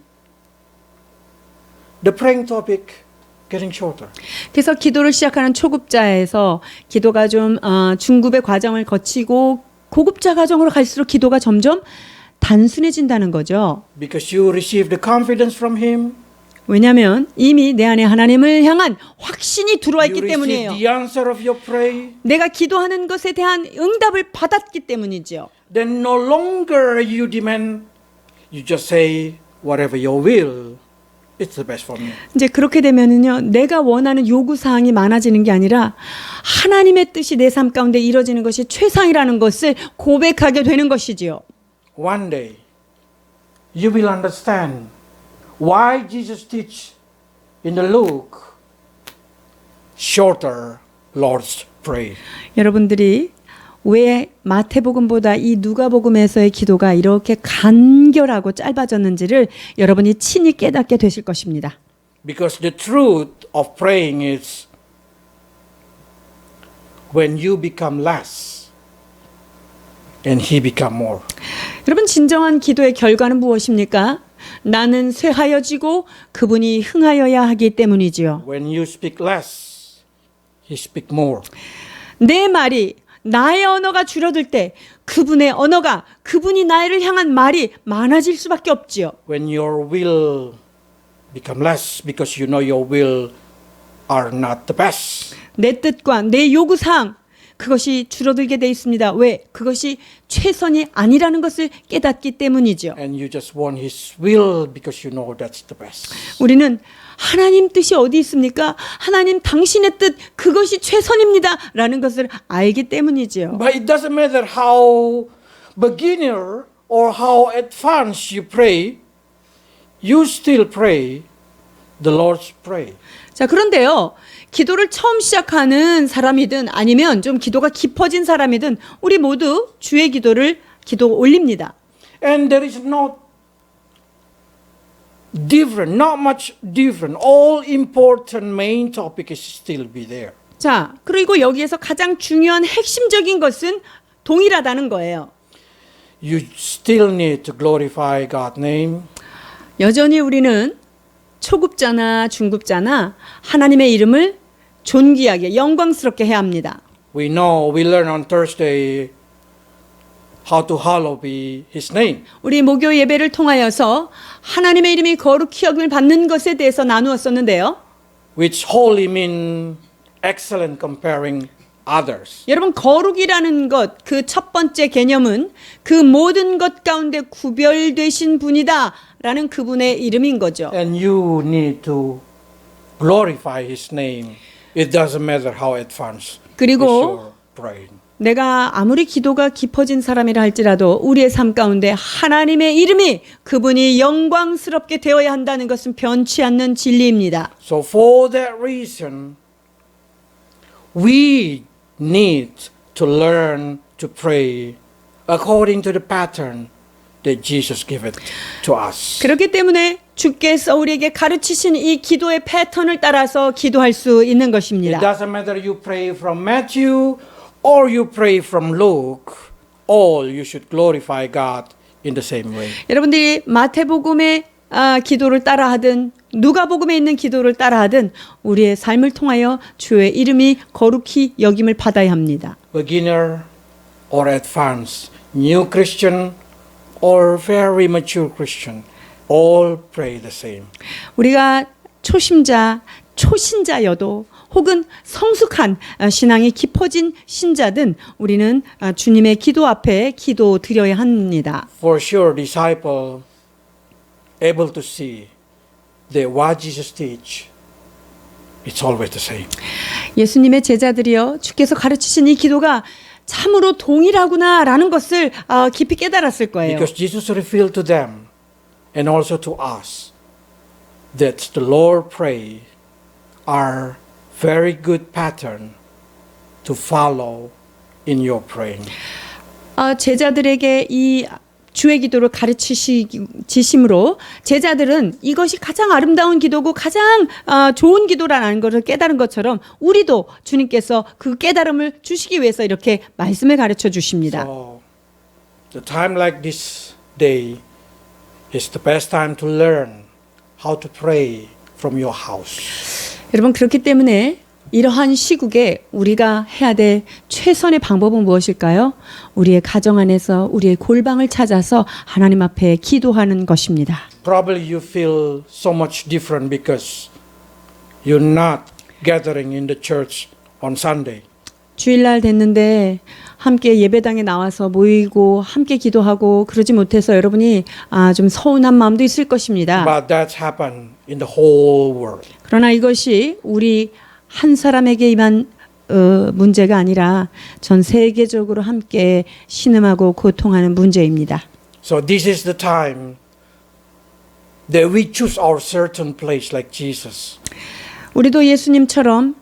the praying topic getting shorter. 그래서 기도를 시작하는 초급자에서 기도가 좀 중급의 과정을 거치고 고급자 가정으로 갈수록 기도가 점점 단순해진다는 거죠. Because you receive the confidence from Him. 왜냐하면 이미 내 안에 하나님을 향한 확신이 들어와 You 있기 receive 때문이에요. the answer of your prayer. 내가 기도하는 것에 대한 응답을 받았기 때문이죠. Then no longer you demand. You just say whatever your will. It's the best for me. 이제 그렇게 되면은요, 내가 원하는 요구 사항이 많아지는 게 아니라 하나님의 뜻이 내 삶 가운데 이루어지는 것이 최상이라는 것을 고백하게 되는 것이지요. One day, you will understand why Jesus teach in the Luke shorter Lord's Prayer. 여러분들이 왜 마태복음보다 이 누가복음에서의 기도가 이렇게 간결하고 짧아졌는지를 여러분이 친히 깨닫게 되실 것입니다. Because the truth of praying is when you become less and He become more. 여러분 진정한 기도의 결과는 무엇입니까? 나는 쇠하여지고 그분이 흥하여야 하기 때문이지요. When you speak less, He speak more. 내 말이 나의 언어가 줄어들 때 그분의 언어가 그분이 나를 향한 말이 많아질 수밖에 없지요. When your will become less because you know your will are not the best. 내 뜻과 내 요구사항 그것이 줄어들게 돼 있습니다. 왜? 그것이 최선이 아니라는 것을 깨닫기 때문이죠. And you just want His will because you know that's the best. 우리는 하나님 뜻이 어디 있습니까? 하나님 당신의 뜻 그것이 최선입니다. 라는 것을 알기 때문이지요. But it doesn't matter how beginner or how advanced you pray, you still pray the Lord's Prayer. 자, 그런데요. 기도를 처음 시작하는 사람이든 아니면 좀 기도가 깊어진 사람이든 우리 모두 주의 기도를 기도 올립니다. And there is not different, not much different. All important main topic is still be there. 자, 그리고 여기에서 가장 중요한 핵심적인 것은 동일하다는 거예요. You still need to glorify God's name. 여전히 우리는 초급자나 중급자나 하나님의 이름을 존귀하게 영광스럽게 해야 합니다. We learn on Thursday how to hallow be His name. 우리 목요 예배를 통하여서 하나님의 이름이 거룩히 여김을 받는 것에 대해서 나누었었는데요. Which holy mean excellent comparing others. 여러분 거룩이라는 것 그 첫 번째 개념은 그 모든 것 가운데 구별되신 분이다 라는 그분의 이름인 거죠. And you need to glorify His name. It doesn't matter how advanced 그리고 is your praying. 내가 아무리 기도가 깊어진 사람이라 할지라도 우리의 삶 가운데 하나님의 이름이 그분이 영광스럽게 되어야 한다는 것은 변치 않는 진리입니다. So for that reason, we need to learn to pray according to the pattern that Jesus gave it to us. 그렇기 때문에 주께서 우리에게 가르치신 이 기도의 패턴을 따라서 기도할 수 있는 It 것입니다. doesn't matter you pray from Matthew or you pray from Luke, all you should glorify God in the same way. 여러분들이 마태복음의 기도를 따라하든 누가복음에 있는 기도를 따라하든 우리의 삶을 통하여 주의 이름이 거룩히 여김을 받아야 합니다. Beginner or advanced, new Christian or very mature Christian, all pray the same. 우리가 초신자여도 혹은 성숙한 신앙이 깊어진 신자든 우리는 주님의 기도 앞에 기도 드려야 합니다. For sure, disciple able to see that what Jesus teach, it's always the same. 예수님의 제자들이여 주께서 가르치신 이 기도가 참으로 동일하구나라는 것을 깊이 깨달았을 거예요. Because Jesus revealed to them and also to us that the Lord pray are very good pattern to follow in your praying. 제자들에게 이 주의 기도를 가르치심으로 제자들은 이것이 가장 아름다운 기도고 가장 좋은 기도라는 것을 깨달은 것처럼 우리도 주님께서 그 깨달음을 주시기 위해서 이렇게 말씀을 가르쳐 주십니다. So, the time like this day is the best time to learn how to pray from your house. 여러분 그렇기 때문에 이러한 시국에 우리가 해야 될 최선의 방법은 무엇일까요? 우리의 가정 안에서 우리의 골방을 찾아서 하나님 앞에 기도하는 것입니다. Probably you feel so much different because you're not gathering in the church on Sunday. 주일날 됐는데 함께 예배당에 나와서 모이고 함께 기도하고 그러지 못해서 여러분이 좀 서운한 마음도 있을 것입니다. But that's happened in the whole world. 그러나 이것이 우리 한 사람에게만 문제가 아니라 전 세계적으로 함께 신음하고 고통하는 문제입니다. So this is the time that we choose our certain place like Jesus. 우리도 예수님처럼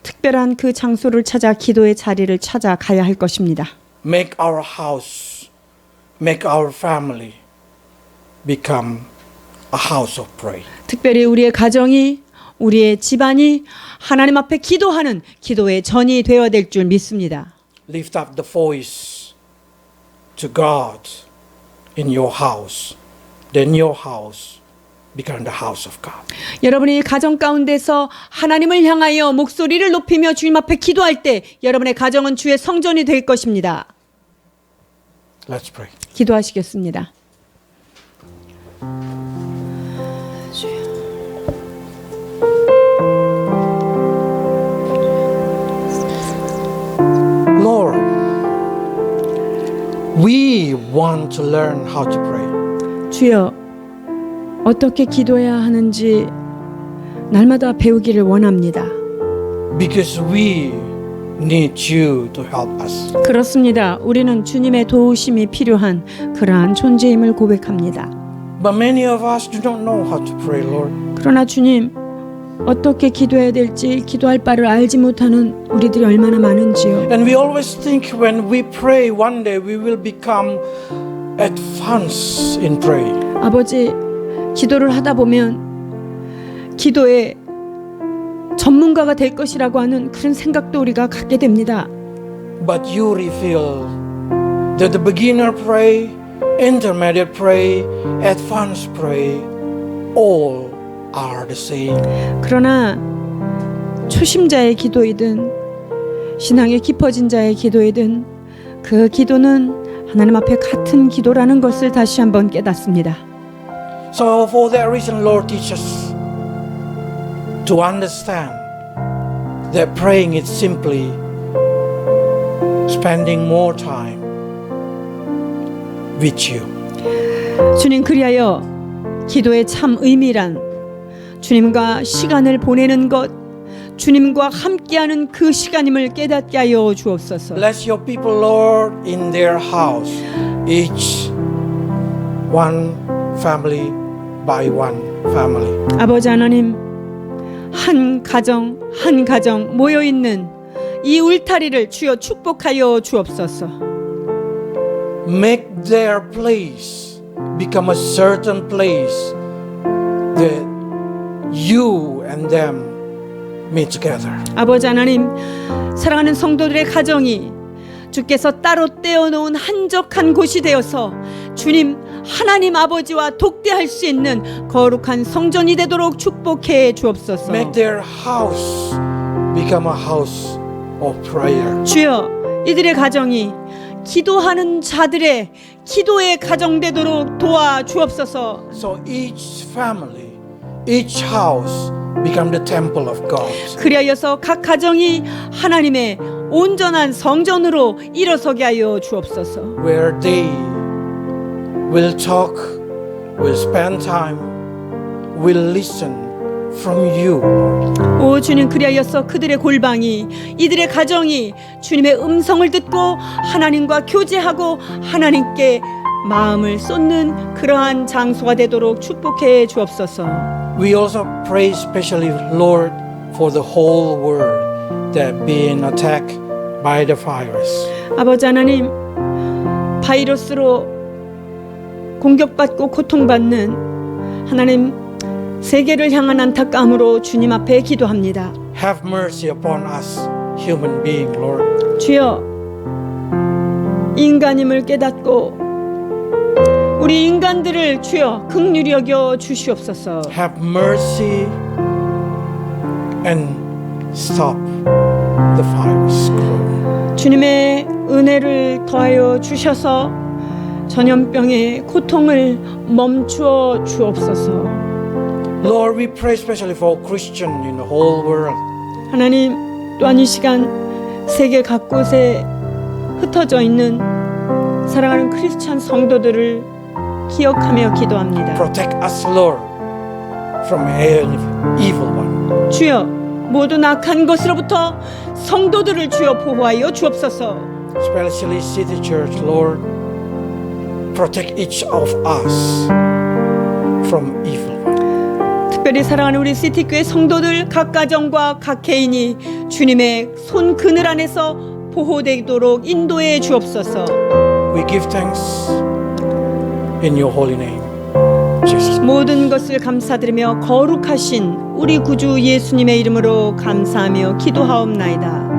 특별한 그 장소를 찾아 기도의 자리를 찾아 가야 할 것입니다. Make our house, make our family become a house of prayer. 특별히 우리의 가정이 우리의 집안이 하나님 앞에 기도하는 기도의 전이 되어야 될 줄 믿습니다. Lift up the voice to God in your house. Then your house become the house of God. 여러분이 가정 가운데서 하나님을 향하여 목소리를 높이며 주님 앞에 기도할 때 여러분의 가정은 주의 성전이 될 것입니다. Let's pray. 기도하시겠습니다. Lord, we want to learn how to pray. 주여, 어떻게 기도해야 하는지 날마다 배우기를 원합니다. Because we need you to help us. 그렇습니다. 우리는 주님의 도우심이 필요한 그러한 존재임을 고백합니다. But many of us do not know how to pray, Lord. 그러나 주님, 어떻게 기도해야 될지 기도할 바를 알지 못하는 우리들이 얼마나 많은지요. And we always think when we pray one day we will become advanced in praying. 아버지, 기도를 하다 보면 기도에 전문가가 될 것이라고 하는 그런 생각도 우리가 갖게 됩니다. But you reveal that the beginner pray, intermediate pray, advanced pray, all are the same. 그러나 초심자의 기도이든 신앙이 깊어진 자의 기도이든 그 기도는 하나님 앞에 같은 기도라는 것을 다시 한번 깨닫습니다. So for that reason, Lord, teach us to understand that praying is simply spending more time with you. 주님, 그리하여 기도의 참 의미란 주님과 시간을 보내는 것, 주님과 함께하는 그 시간임을 깨닫게 하여 주옵소서. Bless your people, Lord, in their house, each one family by one family. 아버지 하나님, 한 가정 한 가정 모여 있는 이 울타리를 주여 축복하여 주옵소서. Make their place become a certain place that you and them meet together. 아버지 하나님, 사랑하는 성도들의 가정이 주께서 따로 떼어놓은 한적한 곳이 되어서 주님 하나님 아버지와 독대할 수 있는 거룩한 성전이 되도록 축복해 주옵소서. Make their house become a house of prayer. 주여, 이들의 가정이 기도하는 자들의 기도의 가정 되도록 도와 주옵소서. So each family, each house become the temple of God. 그리하여서 각 가정이 하나님의 온전한 성전으로 일어서게 하여 주옵소서. Where they will talk, will spend time, will listen from you. 오 주님, 그리하여서 그들의 골방이 이들의 가정이 주님의 음성을 듣고 하나님과 교제하고 하나님께 마음을 쏟는 그러한 장소가 되도록 축복해 주옵소서. We also pray especially, Lord, for the whole world that being attacked by the virus. 아버지 하나님, 바이러스로 공격받고 고통받는 하나님 세계를 향한 안타까움으로 주님 앞에 기도합니다. Have mercy upon us, human being, Lord. 주여, 인간임을 깨닫고 우리 인간들을 주여 긍휼히 여겨 주시옵소서. Have mercy and stop the virus growing. 주님의 은혜를 더하여 주셔서 전염병의 고통을 멈추어 주옵소서. Lord, we pray especially for Christian in the whole world. 하나님, 또한 이 시간 세계 각곳에 흩어져 있는 사랑하는 크리스찬 성도들을 기억하며 기도합니다. Protect us, Lord, from evil one. 주여, 모든 악한 것으로부터 성도들을 주여 보호하여 주옵소서. Especially City Church, Lord, protect each of us from evil one. 특별히 사랑하는 우리 시티교회 성도들 각 가정과 각 개인이 주님의 손 그늘 안에서 보호되도록 인도해 주옵소서. We give thanks in your holy name, Jesus. 모든 것을 감사드리며 거룩하신 우리 구주 예수님의 이름으로 감사하며 기도하옵나이다.